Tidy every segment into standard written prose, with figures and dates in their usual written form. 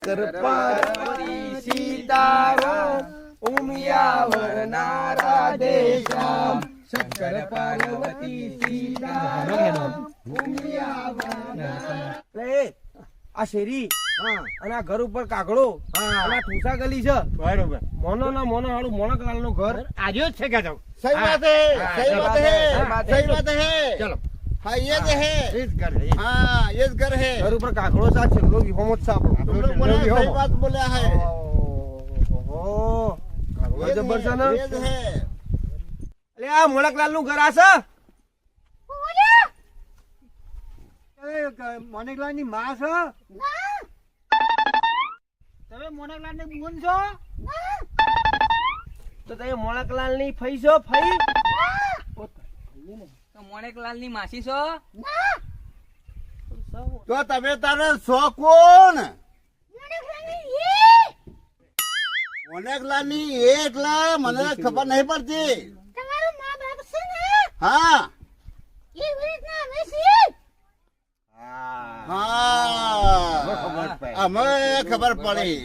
પાર્વતી સીતારામ ઉમિયાવર નારાધેશ્યામ શંકર પાર્વતી સીતારામ ઉમિયાવર આ શેરી અને આ ઘર ઉપર કાગડો અને આ ઠૂસા ગલી છે બરોબર મોનો ના મોનો હાડું મોણકલાલ નું ઘર આજ્યો જ છે કે જાવ सही बात है सही बात है सही बात है चलो हाँ ये जो है ये घर है हाँ ये घर है घर ऊपर कागड़ो सा छेल्लो विहोमो छ तुम लोग बोला सही बात बोला है ओहो कागड़ो जबर છે ને ये जो है અલે આ મોણકલાલ નું ઘર આ છે મોનિકલાલ ની માં છે તમે મોણકલાલ ની બુન છો તો તમે મોણકલાલ ની ફઈ છો ફઈ તો મોણકલાલ ની માસી છો તો તમે તારે સો કોણ મોનિકલાલ ની એટલે મને ખબર નહીં પડતી તમારું મા બાપ છે ને હા એવી રીતના અમે છીએ હા અમે ખબર પડી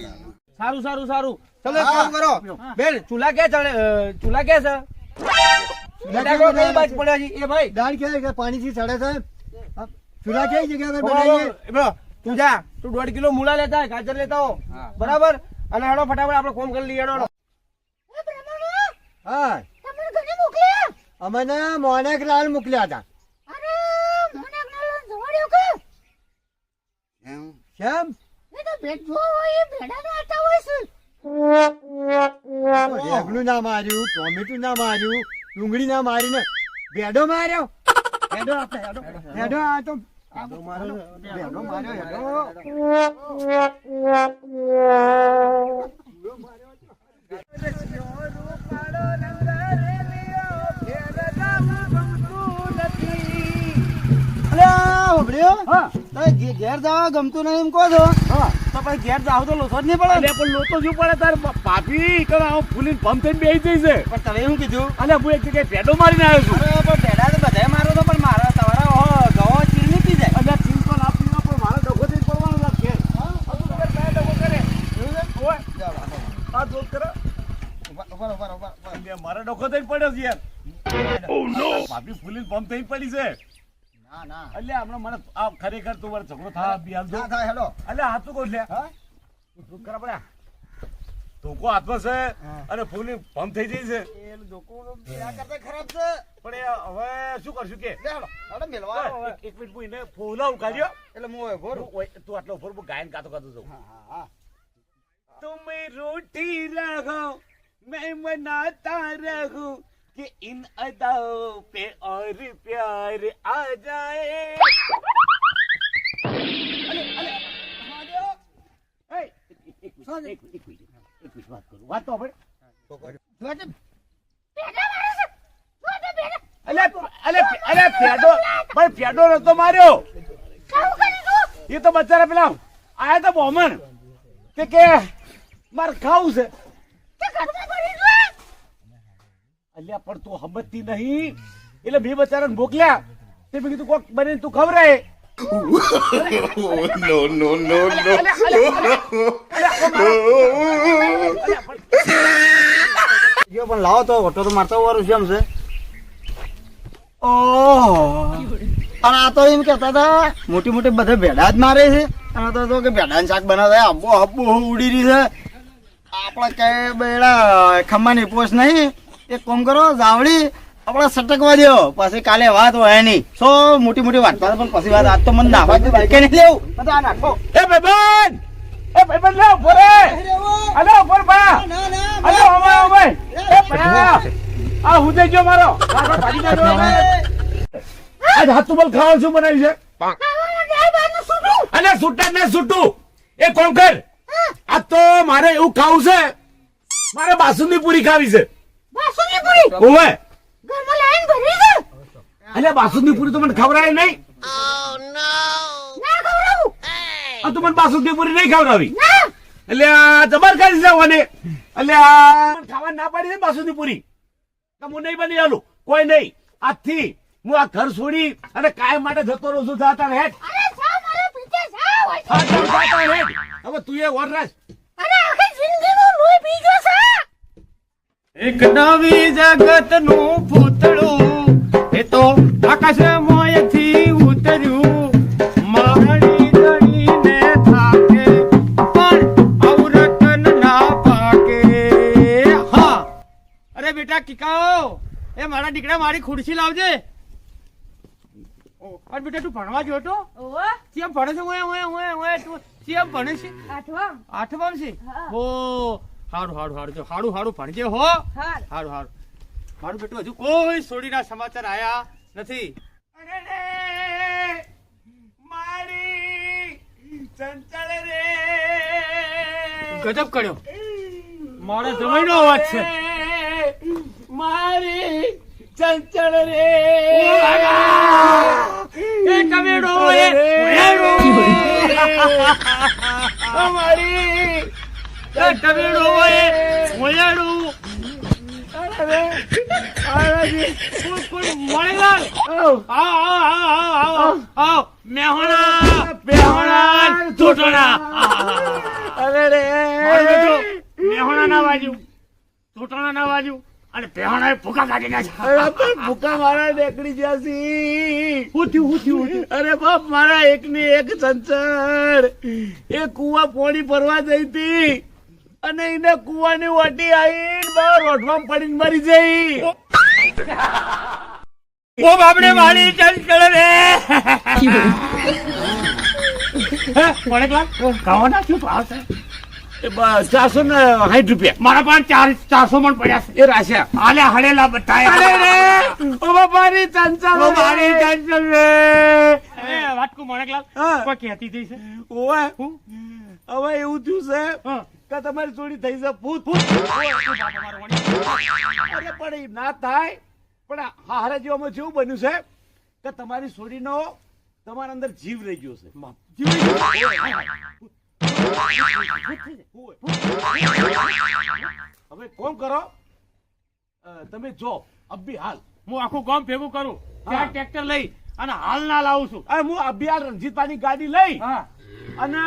સારું સારું સારું ચલો એક કામ કરો બેન ચૂલા કે ચૂલા કે છે બટાકો કઈ બાજ પડ્યા છે એ ભાઈ દાળ કે પાણી થી ચડે છે ચૂલા કઈ જગ્યા પર બનાવીએ તું જા તું 1.5 કિલો મૂળા લેતા હોય ગાજર લેતા હો બરાબર અને હેડો ફટાફટ આપણે કોમ કરી લઈએ હેડો એ બ્રાહ્મણો હા તમને ઘરે મોકલ્યા અમને મોનિકલાલ મોકલ્યા હતા અરે મોણકલાલ જોડ્યો કે કેમ એ તો ભેટ જો હોય એ ભેડા ના આટા હોય છે રેગલું ના માર્યું ટોમેટું ના માર્યું ડુંગળી ના મારીને ભેડો માર્યો ભેડો આપણે ભેડો આ તો ભેડો માર્યો ઘેર જવા ગમતું નહીં એમ કહો છો તો પછી ઘેર જાવ તો લોસો જ નહીં પડે અલે પણ લોતો શું પડે તાર પાપી કણ આવો ફૂલીને પંપ થઈને બેસી જઈ છે પણ તમે શું કીધું અલે હું એક જગ્યાએ પેડો મારીને આવ્યો છું અરે પણ ભેડા તો બધાય મારો તો પણ મારા તમારા ગવો ચીર નહીં પી જાય અને ચિંતા ના પીવા પણ મારે ડખો થઈ પડવાનું લાગે આ જોત કરે મારે ડખો થઈ પડ્યો છે યાર ભાભી ફૂલીને પંપ થઈને પડી છે ના ના એટલે હમણાં મને આ ખરેખર તું મારે ઝઘડો થાય બિહાલ દો થાય હેલો એટલે હાથ તો કહું લે કરા પડ્યા ધોકો હાથમાં છે અને ફૂલી પંપ થઈ જઈ છે એ લોકો કરતા ખરાબ છે પણ એ હવે શું કરશું કે હેલો હેલો મેલવા એક મિનિટ હું એને ફોલા ઉકાળ્યો એટલે હું ભોર તું આટલો ઉપર હું ગાયન ગાતો ગાતો જાઉં હા तुम रूठी रहो मैं मनाता रहूं कि इन अदाओं पे और प्यार आ जाए एक बात करूं बात तो ભેડા મારે છે જો તો ભેડા अरे फेडो भाई फेडो नतो मार्यो કામ કરી તું ये तो बच्चा पेला आया था बोमन के मार खाऊ से તે ઘરમાં પડી તું અલ્યા પણ તું હમતી નહીં એટલે બે બચારાને મોકલ્યા તે મેં કીધું કોક બને તું ખવરાય no, no, no, no. જો પણ લાવો તો ઓટો તો મારતો વાળું છે એમ છે અને આ તો એમ કેતા હતા મોટી મોટી બધા ભેડા જ મારે છે અને તો કે ભેડાનું શાક બનાવે આબો આબો ઉડી રહી છે આપણે કઈ બેડા ખમ્માની પોસ નહીં એક કોમ કરો જાવડી આપણે સટકવા દો પછી કાલે વાત હોય નહીં સો મોટી મોટી વાત કરે પણ પછી વાત આજ તો મને નાખવા દે બાઈકે નહીં લેવું બધા નાખો એ ભાઈબંધ લે ઉભો રે અલે ઉપર બા અલે ઓમે એ બા આ હુદે જો મારો આ ભાજી ના જો આજ હાથ તુબલ ખાવાનું શું બનાવ્યું છે ખાવાનું જાય બાનું સુટું અલે છૂટા ને છૂટું એ કોમ કર આ તો મારે એવું ખાવું છે મારે બાસુંદી પૂરી ખાવી છે બાસુની પૂરી ઓવે ઘરમાં લાઈન ભરી છે અલે બાસુંદી પૂરી તો મને ખવડાય નહીં ના ખવડાવું આ તો મને બાસુંદી પૂરી નહીં ખવડાવી ના એટલે આ જબર કરી છે મને એટલે આ ખાવા ના પાડી છે બાસુંદી પૂરી તો હું નહીં બની આલું કોઈ નહીં આજથી હું આ ઘર છોડી અને કાયમ માટે જતો રહું છું જાતા હેઠ અરે સા મારા પીછે સા હોય હા ચાલ જાતા હેડ હવે તું એ વરરાજ અરે આખી જિંદગીનું લોહી પી ગયો છે એક નવી જગતનું પૂતળું એ તો આકાશ મોયથી ઉતર્યું મારી દણીને થાકે પણ અવરતન ના પાકે હા અરે બેટા કિકાઓ એ મારા દીકરા મારી ખુરશી લાવજે અરે બેટા તું ભણવા ગયો તો ઓવા કેમ ભણે છે ઓય તું કેમ ભણે છે આઠવા આઠમાં છે હા. હો હારું ભણજે હો હાર હારું મારું બેટું હજુ કોઈ સોડીના સમાચાર આયા નથી અરે રે મારી ચંચળ રે ગજબ કર્યો મારા જમાઈનો અવાજ છે મારી ચંચળ રે એ ટમેડો એ અમારી ટમેડો એ મોયાડું કોઈ મળેલા આવ મેહોણા તૂટણા અરે રે મેહોણા ના વાજુ તૂટણા ના વાજુ અને પેહોણા ભૂકા કાઢી નાખ્યા ભૂકા મારા નીકળી ગયા છી. હું થયું અરે બાપ મારા એક ની એક ચંચળ એ કુવા પોણી ભરવા જઈ હતી અને એને કુવાની વાટી આવીને બહાર રોઢમાં પડીને મરી જઈ. ઓ બાપડે મારી ચંચળ રે કોણે ક્લાસ કાવા નાખ્યું ભાવ છે એ 460 રૂપિયા મારા પાસે 400 મણ પડ્યા છે એ રાશ્યા. આલે હળેલા બતાયા અરે રે ઓ બાપ મારી ચંચળ ઓ મારી રે. ચંચળ રે એ વાતકુ મોણે ક્લાસ હા. કોઈ કહેતી થઈ છે ઓવે હું હવે એવું થયું છે હા કે તમારી ચોરી થઈ છે ભૂત અરે પણ એ ના થાય પણ હારે જેવામાં જેવું બન્યું છે કે તમારી છોડીનો તમારા અંદર જીવ રહી ગયો છે. હવે કોણ કરો તમે જો અભી હાલ હું આખું ગામ ભેગું કરું હા. ત્યાં ટ્રેક્ટર લઈ અને હાલ ના લાવું છું અરે હું અભિયાન રણજીતભાઈની ગાડી લઈ હા અને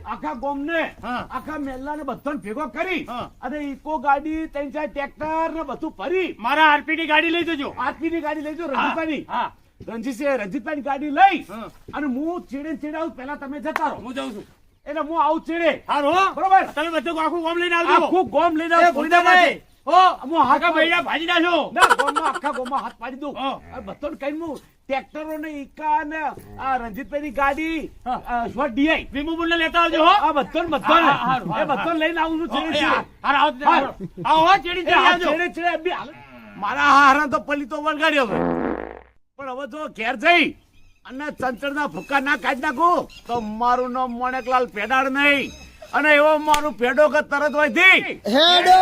આખા ગામને હા. આખા મહેલાને બધાને ભેગો કરી હા. અને ઇકો ગાડી 3-4 ટ્રેક્ટર ને બધું ભરી મારા આરપી ની ગાડી લઈ જજો આરપી ની ગાડી લઈ જાઓ રણજીતભાઈની. હા રણજીતભાઈની ગાડી લઈ હા. અને હું ચીડે આવું પહેલા તમે જતા રહો હું જાઉં છું એટલે હું આવું ચીડે હારું હો બરોબર તમે બધું આખું ગામ લઈને આવજો આખું ગોમ લઈને એ આવું ભૂંડા માટે. માટે. હો હું હાથ આખા બૈડા ભાજી નાખો ના ગોમમાં આખા ગોમમાં હાથ પાડી દઉં હા. અને બધાને કહીને હું ટ્રેક્ટરો ને ઈકા ને આ રણજીતભાઈની ગાડી હા. સ્વટ ડીઆઈ વિમુબુલ ને લેતા આવજો હો આ બધાને હા, હા, હા, એ બધાને લઈને આવું છું ચીડે ચીડે. આવો ચેડી એ આ આવજો ચીડે ચીડે બી હાલ. મારા હારા તો પલી તો વળગાડ્યો હવે પણ હવે જો ઘેર જઈ અને ચંચળના ભૂકા ના કાઢી નાખું તો મારું નામ મોણેકલાલ પેડાળ નહીં અને એવો મારું પેડો કે તરત હોય હેડો